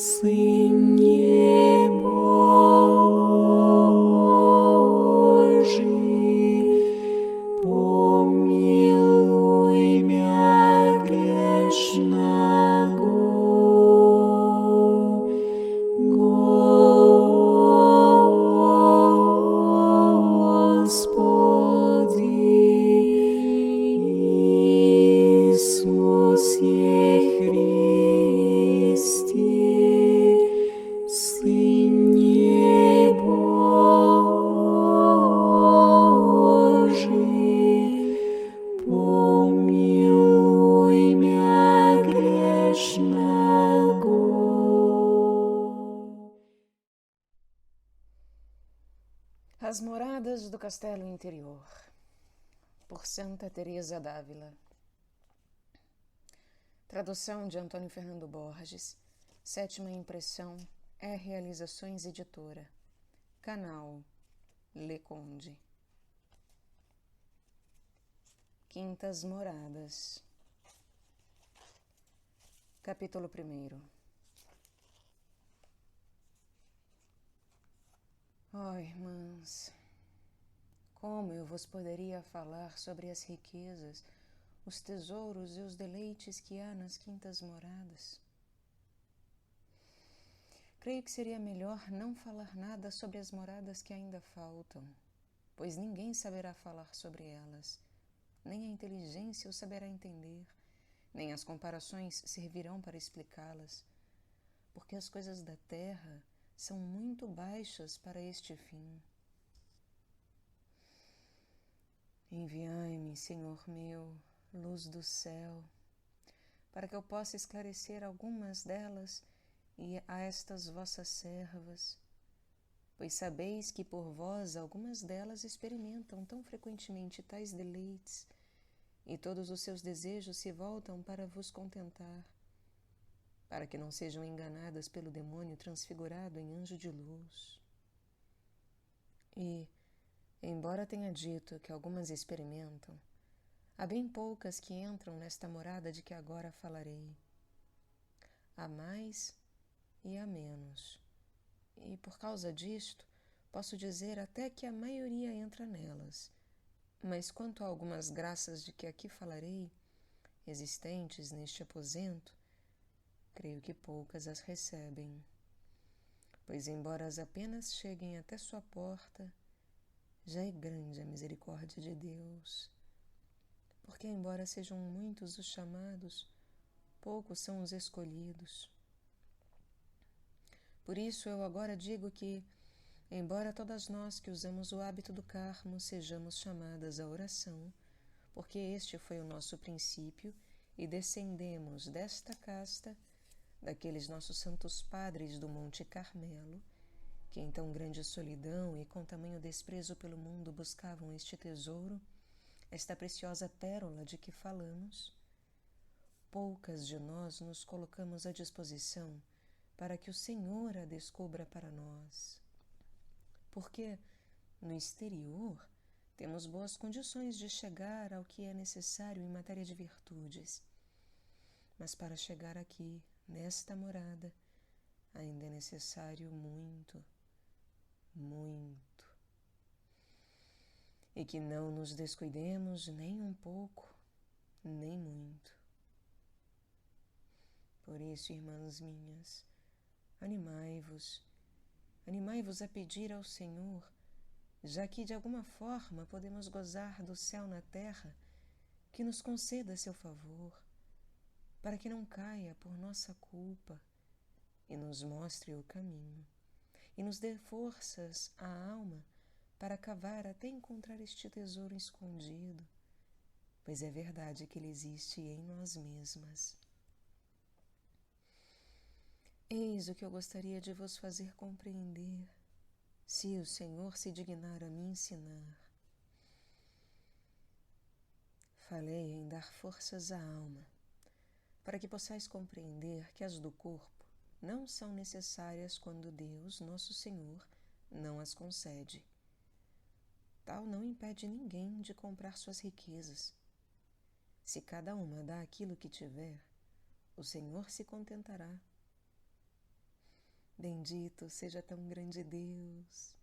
Сыне Божий, помилуй мя грешного. Господи Иисусе Христе, Сыне Божий, помилуй мя грешного. As Moradas do Castelo Interior, por Santa Teresa d'Ávila. Tradução de Antônio Fernando Borges. Sétima impressão, Realizações Editora. Canal Le Conde. Quintas Moradas. Capítulo 1. Oh, irmãs, como eu vos poderia falar sobre as riquezas, os tesouros e os deleites que há nas quintas moradas? Creio que seria melhor não falar nada sobre as moradas que ainda faltam, pois ninguém saberá falar sobre elas, nem a inteligência o saberá entender, nem as comparações servirão para explicá-las, porque as coisas da terra são muito baixas para este fim. Enviai-me, Senhor meu, luz do céu, para que eu possa esclarecer algumas delas e a estas vossas servas, pois sabeis que por vós algumas delas experimentam tão frequentemente tais deleites, e todos os seus desejos se voltam para vos contentar, para que não sejam enganadas pelo demônio transfigurado em anjo de luz. E, embora tenha dito que algumas experimentam, há bem poucas que entram nesta morada de que agora falarei. Há mais e há menos, e por causa disto, posso dizer até que a maioria entra nelas, mas quanto a algumas graças de que aqui falarei, existentes neste aposento, creio que poucas as recebem, pois embora as apenas cheguem até sua porta, já é grande a misericórdia de Deus, porque embora sejam muitos os chamados, poucos são os escolhidos. Por isso eu agora digo que, embora todas nós que usamos o hábito do Carmo sejamos chamadas à oração, porque este foi o nosso princípio e descendemos desta casta, daqueles nossos santos padres do Monte Carmelo, que em tão grande solidão e com tamanho desprezo pelo mundo buscavam este tesouro, esta preciosa pérola de que falamos, poucas de nós nos colocamos à disposição para que o Senhor a descubra para nós. Porque, no exterior, temos boas condições de chegar ao que é necessário em matéria de virtudes, mas para chegar aqui, nesta morada, ainda é necessário muito, muito. E que não nos descuidemos nem um pouco, nem muito. Por isso, irmãs minhas, animai-vos a pedir ao Senhor, já que de alguma forma podemos gozar do céu na terra, que nos conceda seu favor, para que não caia por nossa culpa e nos mostre o caminho, e nos dê forças à alma para cavar até encontrar este tesouro escondido, pois é verdade que ele existe em nós mesmas. Eis o que eu gostaria de vos fazer compreender, se o Senhor se dignar a me ensinar. Falei em dar forças à alma, para que possais compreender que as do corpo não são necessárias quando Deus, nosso Senhor, não as concede. Tal não impede ninguém de comprar suas riquezas. Se cada uma dá aquilo que tiver, o Senhor se contentará. Bendito seja tão grande Deus.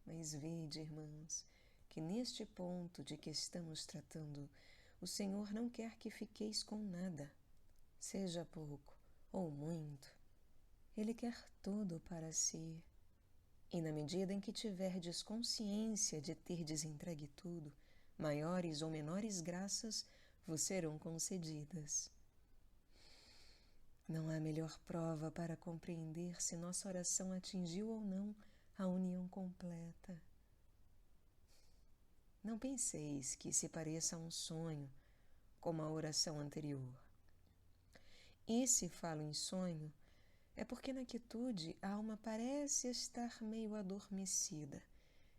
Mas vede, irmãs, que neste ponto de que estamos tratando, o Senhor não quer que fiqueis com nada, seja pouco ou muito. Ele quer tudo para si. E na medida em que tiverdes consciência de terdes entregue tudo, maiores ou menores graças vos serão concedidas. Não há melhor prova para compreender se nossa oração atingiu ou não a união completa. Não penseis que se pareça a um sonho, como a oração anterior. E se falo em sonho, é porque na quietude a alma parece estar meio adormecida,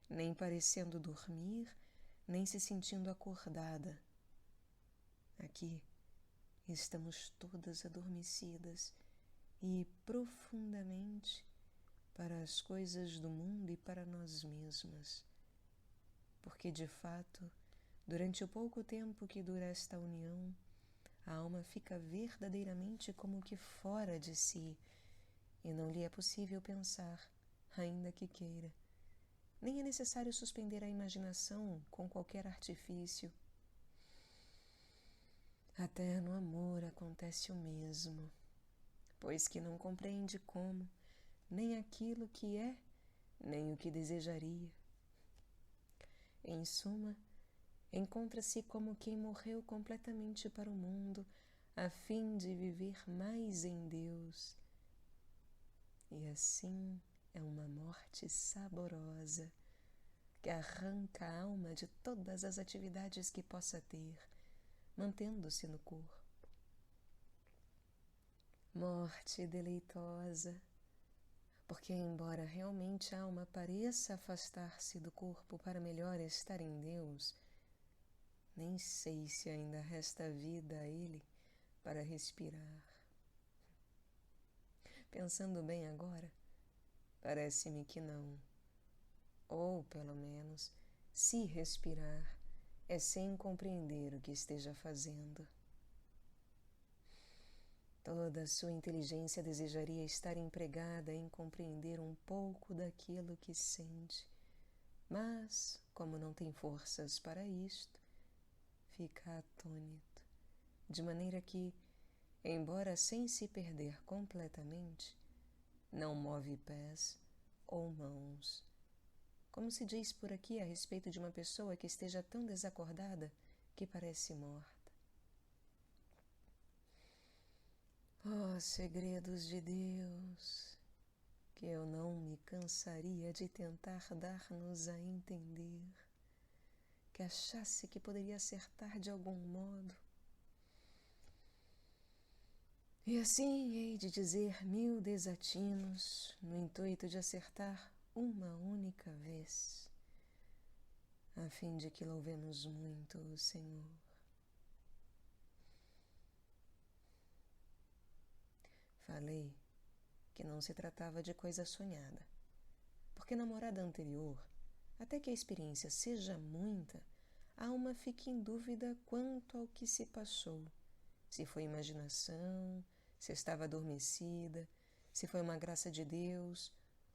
nem parecendo dormir, nem se sentindo acordada. Aqui estamos todas adormecidas e profundamente para as coisas do mundo e para nós mesmas. Porque, de fato, durante o pouco tempo que dura esta união, a alma fica verdadeiramente como que fora de si e não lhe é possível pensar, ainda que queira. Nem é necessário suspender a imaginação com qualquer artifício. Até no amor acontece o mesmo, pois que não compreende como, nem aquilo que é, nem o que desejaria. Em suma, encontra-se como quem morreu completamente para o mundo, a fim de viver mais em Deus. E assim é uma morte saborosa, que arranca a alma de todas as atividades que possa ter, mantendo-se no corpo. Morte deleitosa, porque embora realmente a alma pareça afastar-se do corpo para melhor estar em Deus, nem sei se ainda resta vida a Ele para respirar. Pensando bem agora, parece-me que não. Ou, pelo menos, se respirar, é sem compreender o que esteja fazendo. Toda a sua inteligência desejaria estar empregada em compreender um pouco daquilo que sente, mas, como não tem forças para isto, fica atônito, de maneira que, embora sem se perder completamente, não move pés ou mãos. Como se diz por aqui a respeito de uma pessoa que esteja tão desacordada que parece morta. Oh, segredos de Deus, que eu não me cansaria de tentar dar-nos a entender, que achasse que poderia acertar de algum modo. E assim hei de dizer 1000 desatinos, no intuito de acertar uma única vez, a fim de que louvemos muito o Senhor. Falei que não se tratava de coisa sonhada, porque na morada anterior, até que a experiência seja muita, a alma fica em dúvida quanto ao que se passou, se foi imaginação, se estava adormecida, se foi uma graça de Deus,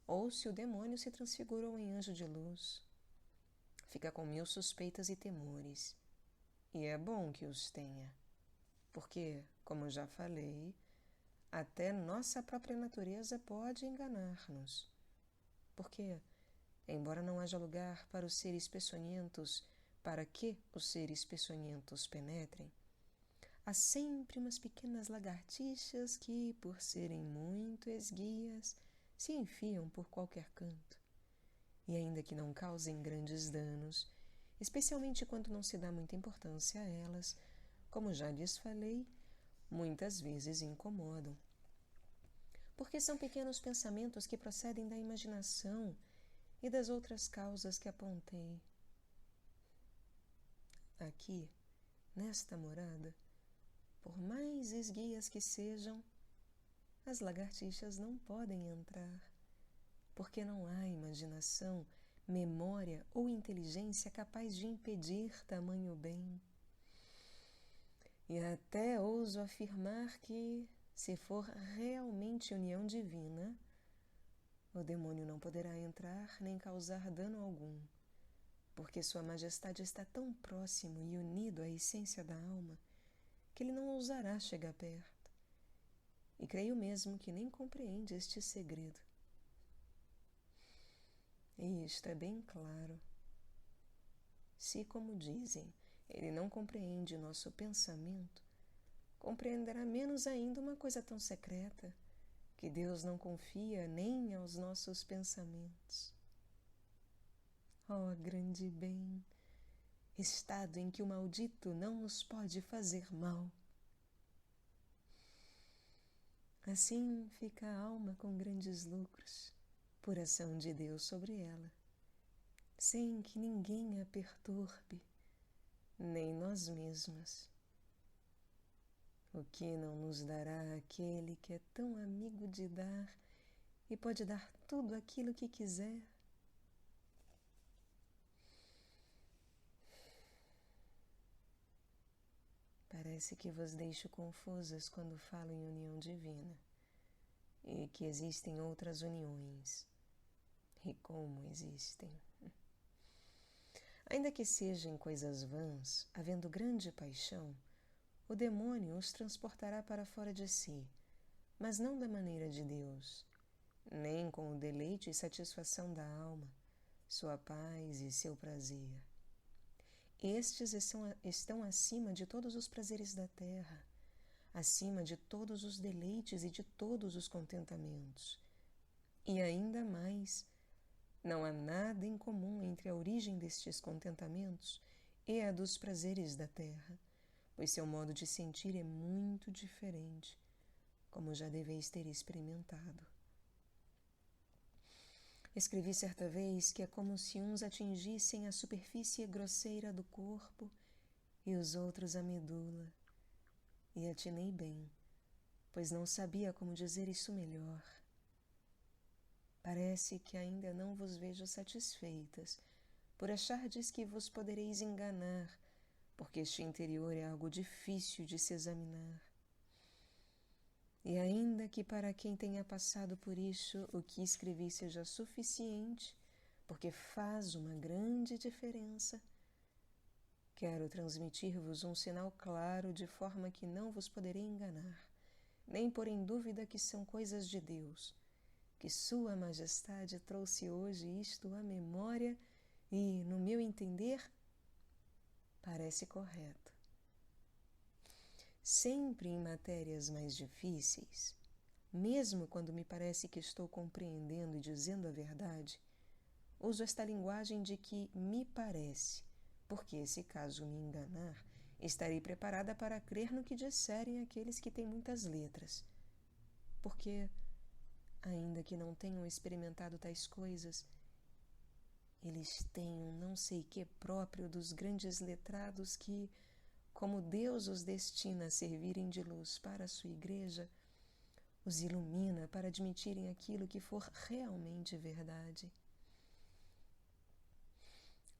ou se o demônio se transfigurou em anjo de luz. Fica com 1000 suspeitas e temores, e é bom que os tenha, porque, como já falei, até nossa própria natureza pode enganar-nos. Porque, embora não haja lugar para os seres peçonhentos, para que os seres peçonhentos penetrem, há sempre umas pequenas lagartixas que, por serem muito esguias, se enfiam por qualquer canto. E ainda que não causem grandes danos, especialmente quando não se dá muita importância a elas, como já lhes falei, muitas vezes incomodam. Porque são pequenos pensamentos que procedem da imaginação e das outras causas que apontei. Aqui, nesta morada, por mais esguias que sejam, as lagartixas não podem entrar, porque não há imaginação, memória ou inteligência capaz de impedir tamanho bem. E até ouso afirmar que, se for realmente união divina, o demônio não poderá entrar nem causar dano algum, porque Sua Majestade está tão próximo e unido à essência da alma que ele não ousará chegar perto. E creio mesmo que nem compreende este segredo. E isto é bem claro. Se, como dizem, ele não compreende nosso pensamento, compreenderá menos ainda uma coisa tão secreta, que Deus não confia nem aos nossos pensamentos. Oh, grande bem, estado em que o maldito não nos pode fazer mal. Assim fica a alma com grandes lucros, por ação de Deus sobre ela, sem que ninguém a perturbe, nem nós mesmas. O que não nos dará aquele que é tão amigo de dar e pode dar tudo aquilo que quiser? Parece que vos deixo confusas quando falo em união divina, e que existem outras uniões. E como existem. Ainda que sejam coisas vãs, havendo grande paixão, o demônio os transportará para fora de si, mas não da maneira de Deus, nem com o deleite e satisfação da alma, sua paz e seu prazer. Estes estão acima de todos os prazeres da terra, acima de todos os deleites e de todos os contentamentos. E ainda mais, não há nada em comum entre a origem destes contentamentos e a dos prazeres da terra, pois seu modo de sentir é muito diferente, como já deveis ter experimentado. Escrevi certa vez que é como se uns atingissem a superfície grosseira do corpo e os outros a medula. E atinei bem, pois não sabia como dizer isso melhor. Parece que ainda não vos vejo satisfeitas, por achardes que vos podereis enganar, porque este interior é algo difícil de se examinar. E ainda que para quem tenha passado por isso o que escrevi seja suficiente, porque faz uma grande diferença, quero transmitir-vos um sinal claro de forma que não vos poderei enganar, nem pôr em dúvida que são coisas de Deus, que Sua Majestade trouxe hoje isto à memória e, no meu entender, parece correto. Sempre em matérias mais difíceis, mesmo quando me parece que estou compreendendo e dizendo a verdade, uso esta linguagem de que me parece, porque, se caso me enganar, estarei preparada para crer no que disserem aqueles que têm muitas letras. Porque, ainda que não tenham experimentado tais coisas, eles têm um não sei que próprio dos grandes letrados que, como Deus os destina a servirem de luz para a sua igreja, os ilumina para admitirem aquilo que for realmente verdade.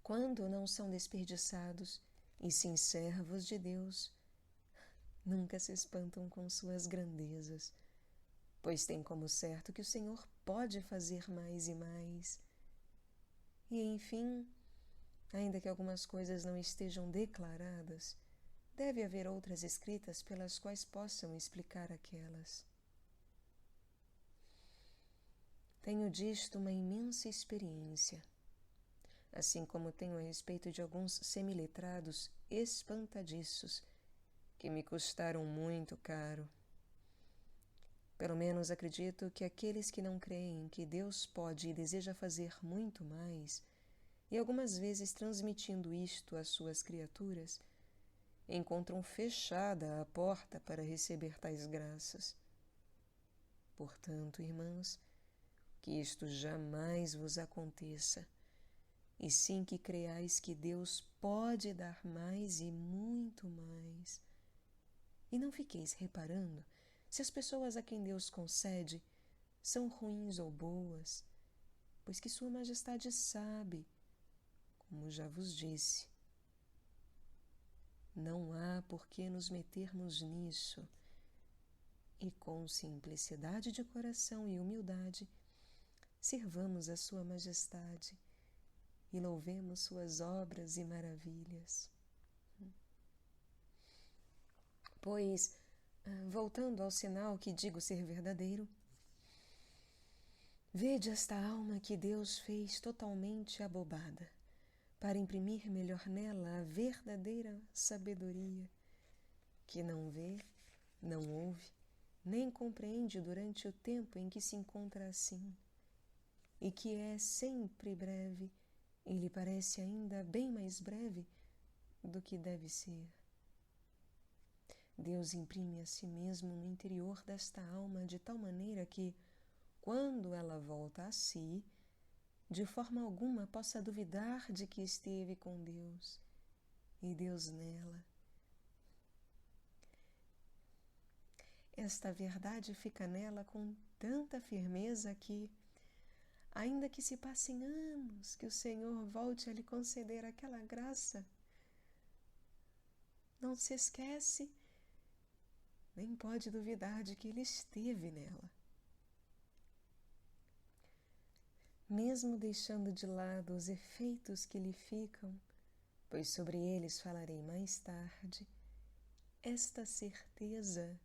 Quando não são desperdiçados e sim servos de Deus, nunca se espantam com suas grandezas, pois têm como certo que o Senhor pode fazer mais e mais. E, enfim, ainda que algumas coisas não estejam declaradas, deve haver outras escritas pelas quais possam explicar aquelas. Tenho disto uma imensa experiência, assim como tenho a respeito de alguns semiletrados espantadiços, que me custaram muito caro. Pelo menos acredito que aqueles que não creem que Deus pode e deseja fazer muito mais, e algumas vezes transmitindo isto às suas criaturas, encontram fechada a porta para receber tais graças. Portanto, irmãos, que isto jamais vos aconteça, e sim que creais que Deus pode dar mais e muito mais. E não fiqueis reparando se as pessoas a quem Deus concede são ruins ou boas, pois que Sua Majestade sabe, como já vos disse. Não há por que nos metermos nisso, e com simplicidade de coração e humildade, sirvamos a Sua Majestade e louvemos Suas obras e maravilhas. Pois, voltando ao sinal que digo ser verdadeiro, vede esta alma que Deus fez totalmente abobada, para imprimir melhor nela a verdadeira sabedoria, que não vê, não ouve, nem compreende durante o tempo em que se encontra assim, e que é sempre breve, e lhe parece ainda bem mais breve do que deve ser. Deus imprime a si mesmo no interior desta alma de tal maneira que, quando ela volta a si, de forma alguma possa duvidar de que esteve com Deus e Deus nela. Esta verdade fica nela com tanta firmeza que, ainda que se passem anos, que o Senhor volte a lhe conceder aquela graça, não se esquece, nem pode duvidar de que Ele esteve nela. Mesmo deixando de lado os efeitos que lhe ficam, pois sobre eles falarei mais tarde, esta certeza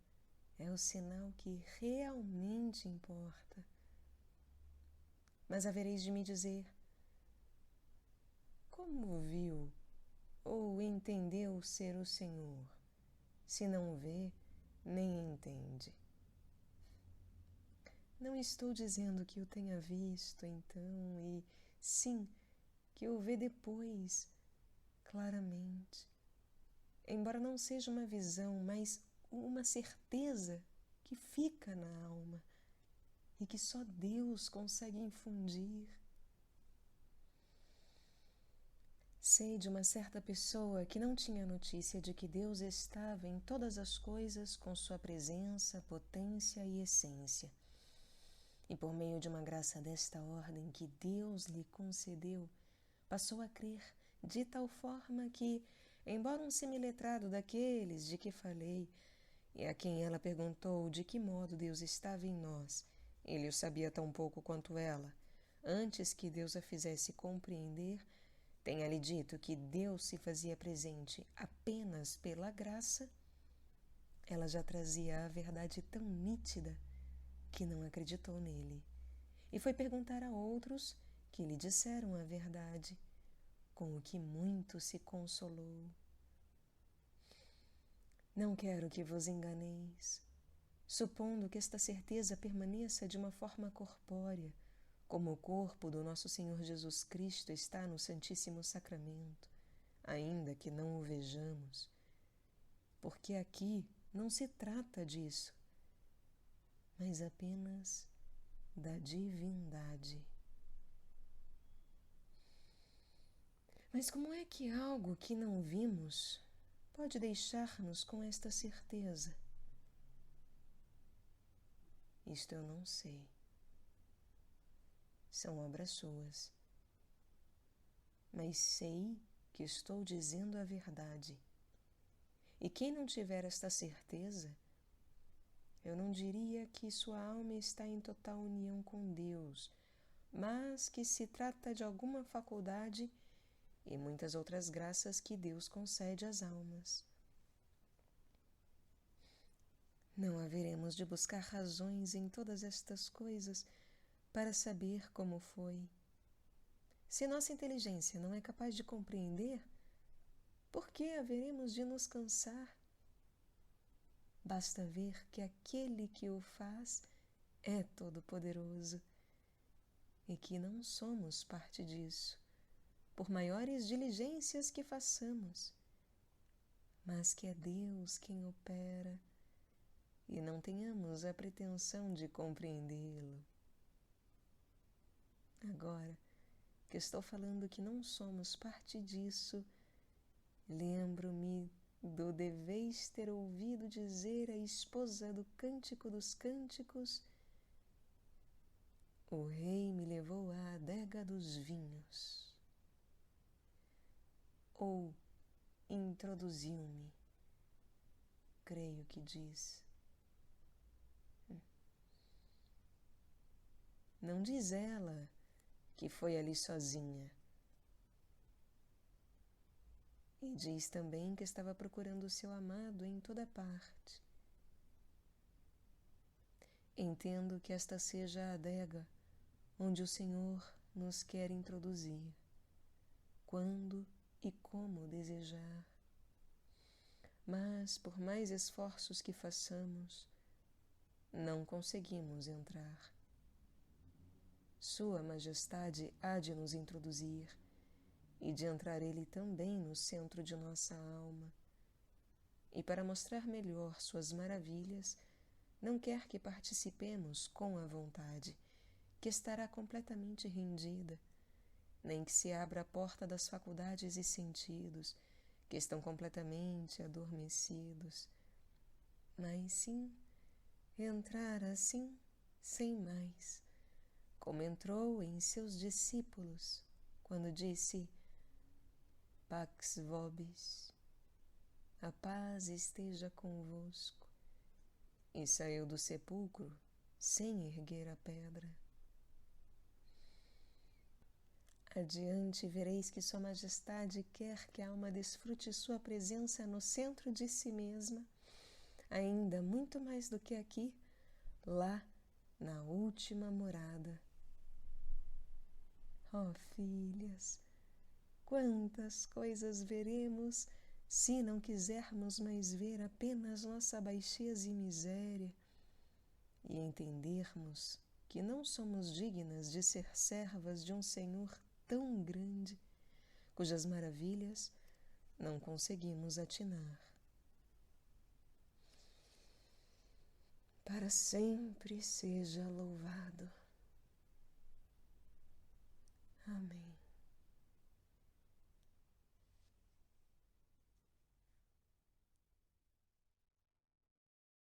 é o sinal que realmente importa. Mas havereis de me dizer, como viu ou entendeu ser o Senhor, se não vê nem entende? Não estou dizendo que o tenha visto então, e sim, que o vê depois, claramente. Embora não seja uma visão, mas uma certeza que fica na alma e que só Deus consegue infundir. Sei de uma certa pessoa que não tinha notícia de que Deus estava em todas as coisas com sua presença, potência e essência. E por meio de uma graça desta ordem que Deus lhe concedeu, passou a crer de tal forma que, embora um semiletrado daqueles de que falei, e a quem ela perguntou de que modo Deus estava em nós, ele o sabia tão pouco quanto ela, antes que Deus a fizesse compreender, tenha-lhe dito que Deus se fazia presente apenas pela graça, ela já trazia a verdade tão nítida que não acreditou nele, e foi perguntar a outros que lhe disseram a verdade, com o que muito se consolou. Não quero que vos enganeis, supondo que esta certeza permaneça de uma forma corpórea, como o corpo do nosso Senhor Jesus Cristo está no Santíssimo Sacramento, ainda que não o vejamos, porque aqui não se trata disso, mas apenas da divindade. Mas como é que algo que não vimos pode deixar-nos com esta certeza? Isto eu não sei. São obras suas. Mas sei que estou dizendo a verdade. E quem não tiver esta certeza, eu não diria que sua alma está em total união com Deus, mas que se trata de alguma faculdade e muitas outras graças que Deus concede às almas. Não haveremos de buscar razões em todas estas coisas para saber como foi. Se nossa inteligência não é capaz de compreender, por que haveremos de nos cansar? Basta ver que aquele que o faz é todo-poderoso e que não somos parte disso, por maiores diligências que façamos, mas que é Deus quem opera e não tenhamos a pretensão de compreendê-lo. Agora que estou falando que não somos parte disso, lembro-me do deveis ter ouvido dizer a esposa do Cântico dos Cânticos: o rei me levou à adega dos vinhos, ou introduziu-me, creio que diz. não diz ela que foi ali sozinha. E diz também que estava procurando o seu amado em toda parte. Entendo que esta seja a adega onde o Senhor nos quer introduzir, quando e como desejar. Mas, por mais esforços que façamos, não conseguimos entrar. Sua Majestade há de nos introduzir e de entrar Ele também no centro de nossa alma. E para mostrar melhor suas maravilhas, não quer que participemos com a vontade, que estará completamente rendida, nem que se abra a porta das faculdades e sentidos, que estão completamente adormecidos, mas sim entrar assim, sem mais, como entrou em seus discípulos, quando disse: Pax vobis, a paz esteja convosco, e saiu do sepulcro sem erguer a pedra. Adiante vereis que Sua Majestade quer que a alma desfrute sua presença no centro de si mesma, ainda muito mais do que aqui, lá na última morada. Ó filhas, quantas coisas veremos se não quisermos mais ver apenas nossa baixeza e miséria e entendermos que não somos dignas de ser servas de um Senhor tão grande, cujas maravilhas não conseguimos atinar. Para sempre seja louvado. Amém.